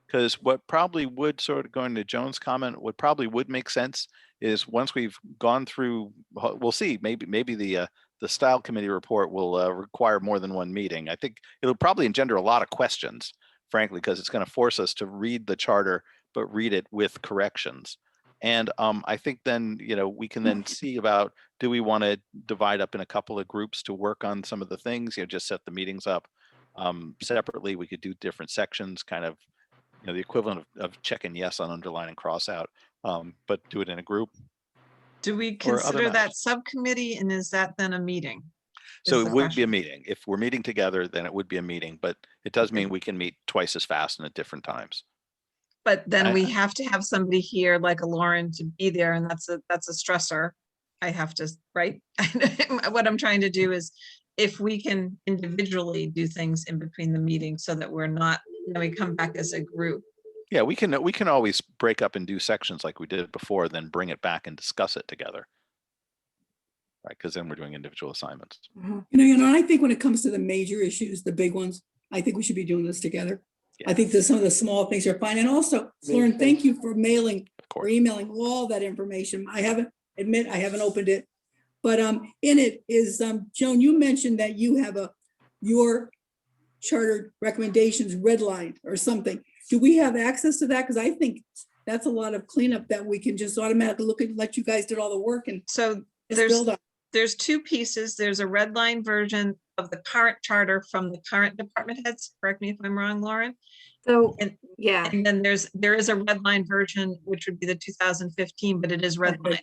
Because what probably would, sort of going to Joan's comment, what probably would make sense is once we've gone through, we'll see, maybe the style committee report will require more than one meeting. I think it'll probably engender a lot of questions, frankly, because it's going to force us to read the charter, but read it with corrections. And I think then, we can then see about, do we want to divide up in a couple of groups to work on some of the things, just set the meetings up separately. We could do different sections, kind of, the equivalent of checking yes on underline and cross out, but do it in a group. Do we Or other consider that matters. subcommittee, and is that then a meeting? So is it the would be a question. meeting. If we're meeting together, then it would be a meeting, but it does Okay. mean we can meet twice as fast and at different times. But then I- we have to have somebody here like a Lauren to be there, and that's a stressor. I have to, right? What I'm trying to do is, if we can individually do things in between the meetings so that we're not, we come back as a group. Yeah, we can always break up and do sections like we did before, then bring it back and discuss it together. Right, because then we're doing individual assignments. I think when it comes to the major issues, the big ones, I think we should be doing this together. Yeah. I think that some of the small things are fine. And also, Makes Lauren, thank sense. you for mailing Of or course. emailing all that information. I haven't opened it. But in it is, Joan, you mentioned that you have your charter recommendations redlined or something. Do we have access to that? Because I think that's a lot of cleanup that we can just automatically look at, let you guys did all the work and So just build up. there's two pieces. There's a red line version of the current charter from the current department heads. Correct me if I'm wrong, Lauren. So, And- yeah, And then there is a red line version, which would be the 2015, but it is red Okay. line.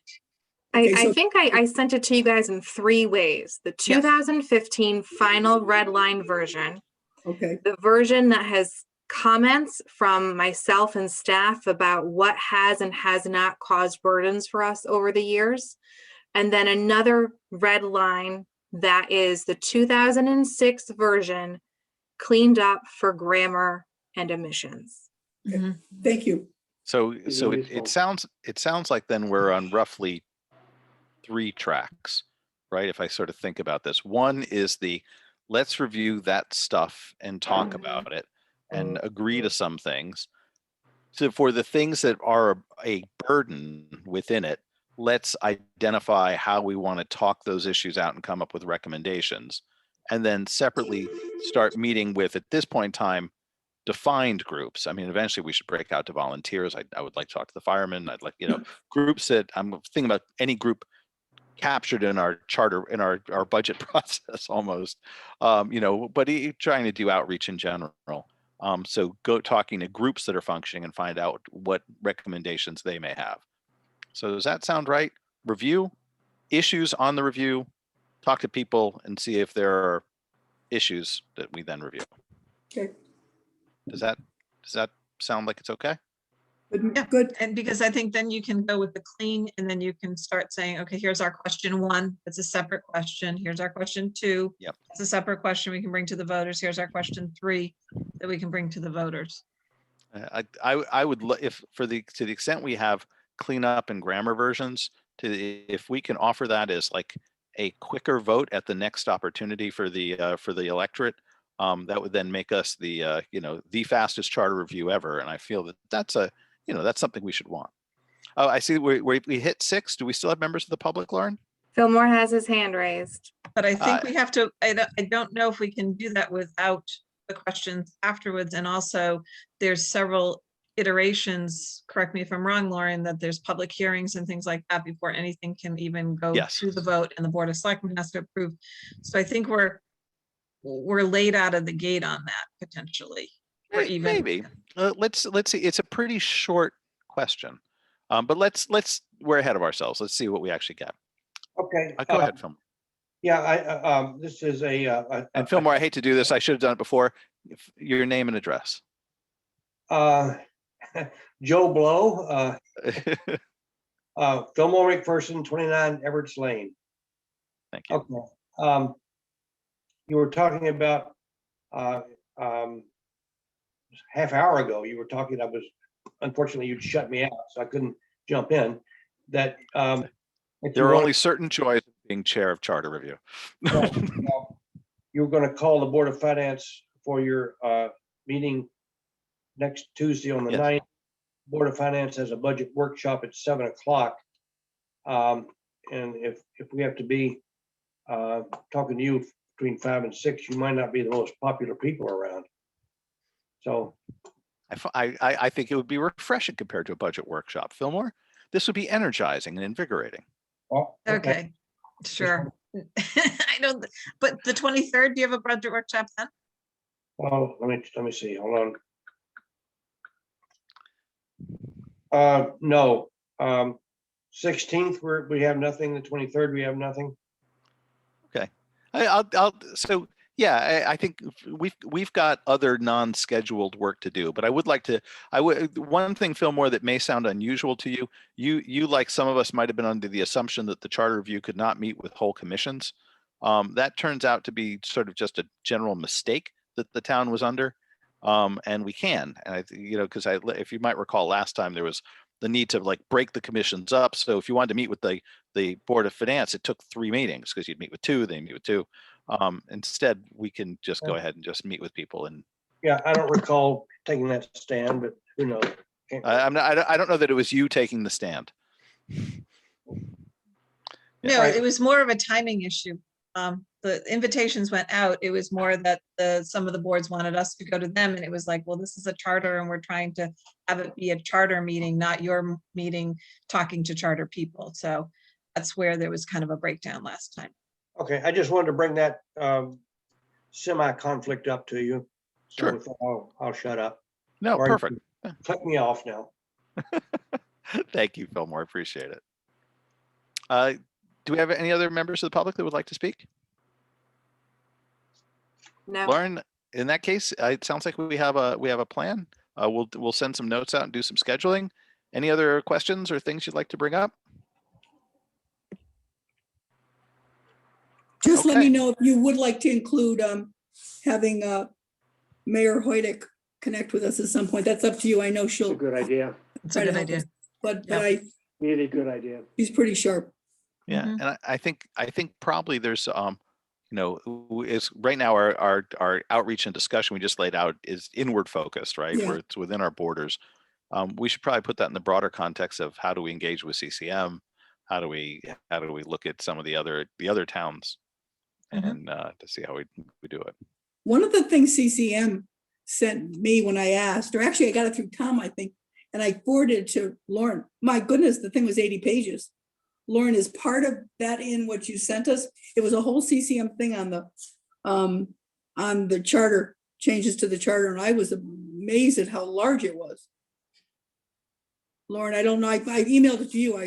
Okay, I so- think I sent it to you guys in 3 ways. The Yes. 2015 final red line version, Okay, the version that has comments from myself and staff about what has and has not caused burdens for us over the years. And then another red line that is the 2006 version cleaned up for grammar and emissions. Mhm. Thank you. So useful. it sounds like then we're on roughly 3 tracks, right? If I sort of think about this, one is let's review that stuff and talk about it and agree to some things. So for the things that are a burden within it, let's identify how we want to talk those issues out and come up with recommendations. And then separately start meeting with, at this point in time, defined groups. I mean, eventually we should break out to volunteers. I would like to talk to the firemen. I'd like, groups that I'm thinking about any group captured in our charter, in our budget process almost, but trying to do outreach in general. So go talking to groups that are functioning and find out what recommendations they may have. So does that sound right? Review issues on the review, talk to people and see if there are issues that we then review. Okay, Does that sound like it's okay? good, Yeah. good. And because I think then you can go with the clean and then you can start saying, okay, here's our question 1. It's a separate question. Here's our question 2. Yep. It's a separate question we can bring to the voters. Here's our question 3 that we can bring to the voters. I would if to the extent we have cleanup and grammar versions, if we can offer that as like a quicker vote at the next opportunity for the electorate, that would then make us the fastest charter review ever. And I feel that that's something we should want. Oh, I see we hit 6. Do we still have members of the public, Lauren? Fillmore has his hand raised. But I think we have to, I don't know if we can do that without the questions afterwards. And also there's several iterations, correct me if I'm wrong, Lauren, that there's public hearings and things like that before anything can even go Yes. to the vote and the Board of Selectmen has to approve. So I think we're laid out of the gate on that potentially. Or even Maybe. Let's see. It's a pretty short question, but we're ahead of ourselves. Let's see what we actually get. Okay. Go ahead, Fillmore. Yeah, this is And Fillmore, I hate to do this. I should have done it before. Your name and address. Joe Blow, Fillmore McPherson, 29 Everett's Lane. Thank you. Okay. You were talking about half hour ago, you were talking, unfortunately you'd shut me out, so I couldn't jump in. That there are only certain joys of being chair of charter review. You were going to call the Board of Finance for your meeting next Tuesday on the 9th. Board of Finance has a budget workshop at 7 o'clock. And if we have to be talking to you between 5 and 6, you might not be the most popular people around. So I think it would be refreshing compared to a budget workshop. Fillmore, this would be energizing and invigorating. well, okay, sure. I don't, but the 23rd, do you have a budget workshop then? Well, let me see. Hold on. No. 16th we have nothing. The 23rd we have nothing. Okay. So yeah, I think we've got other non-scheduled work to do, but I would like to. One thing, Fillmore, that may sound unusual to you. You like some of us might have been under the assumption that the charter review could not meet with whole commissions. That turns out to be sort of just a general mistake that the town was under, and we can. And because if you might recall, last time there was the need to like break the commissions up. So if you wanted to meet with the Board of Finance, it took 3 meetings because you'd meet with 2, then meet with 2. Instead, we can just go ahead and just meet with people. And Yeah, I don't recall taking that stand, but who knows? I don't know that it was you taking the stand. No, it was more of a timing issue. The invitations went out. It was more that some of the boards wanted us to go to them, and it was like, well, this is a charter and we're trying to have it be a charter meeting, not your meeting talking to charter people. So that's where there was kind of a breakdown last time. Okay, I just wanted to bring that semi-conflict up to you. Sure. So I'll shut up. No, Or perfect. cut me off now. Thank you, Fillmore. I appreciate it. Do we have any other members of the public that would like to speak? No. Lauren, in that case, it sounds like we have a plan. We'll send some notes out and do some scheduling. Any other questions or things you'd like to bring up? Just let Okay. me know if you would like to include having Mayor Hoydick connect with us at some point. That's up to you. I know It's a she'll good idea. It's a try to good help idea. us, but Yeah. Really good idea. she's pretty sharp. Yeah, Mhm. and I think probably there's it's right now our outreach and discussion we just laid out is inward focused, right? Yeah. Where it's within our borders. We should probably put that in the broader context of how do we engage with CCM? How do we look at some of the other towns Mhm. and to see how we do it. One of the things CCM sent me when I asked, or actually I got it through Tom, I think, and I forwarded it to Lauren. My goodness, the thing was 80 pages. Lauren, is part of that in what you sent us? It was a whole CCM thing on the charter, changes to the charter, and I was amazed at how large it was. Lauren, I don't know, I emailed it to you.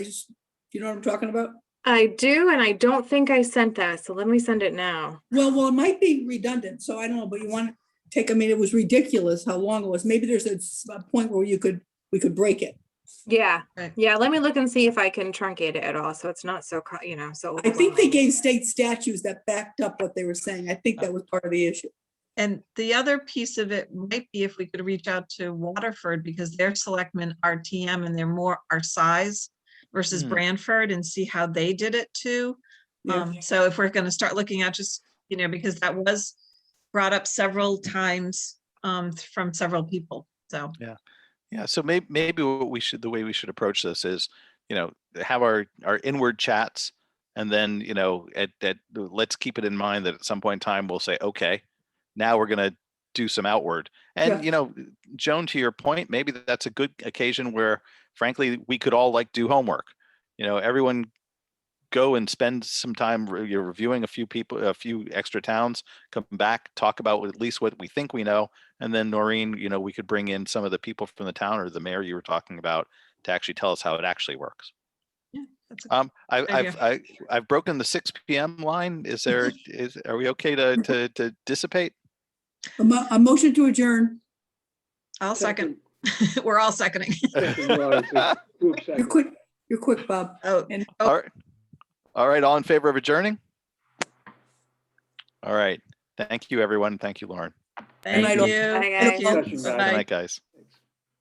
You know what I'm talking about? I do, and I don't think I sent that, so let me send it now. Well, it might be redundant, so I don't know, but you want to take, I mean, it was ridiculous how long it was. Maybe there's a point where we could break it. Yeah, Right. yeah, let me look and see if I can truncate it at all, so it's not so, so. I think they overwhelming. gave state statutes that backed up what they were saying. I think that was part of the issue. And the other piece of it might be if we could reach out to Waterford because their selectmen are TM and they're more our size versus Hmm. Branford and see how they did it too. Yeah. So if we're going to start looking at just, because that was brought up several times from several people. So Yeah, so maybe the way we should approach this is, have our inward chats, and then let's keep it in mind that at some point in time we'll say, okay, now we're going to do some outward. And Joan, to your point, maybe that's a good occasion where, frankly, we could all do homework. Everyone go and spend some time reviewing a few extra towns, come back, talk about at least what we think we know. And then Noreen, we could bring in some of the people from the town or the mayor you were talking about to actually tell us how it actually works. yeah, that's a I've broken the 6 p.m. line. Are we okay to dissipate? A motion to adjourn. I'll second. We're all seconding. Second, Laura, it's a group second. You're quick, Bob. Oh, And All right. All in favor of adjourning? All right. Thank you, everyone. Thank you, Lauren. thank night, you. all. Bye, Thank guys. you. Discussion, guys. Good Bye-bye. night, guys.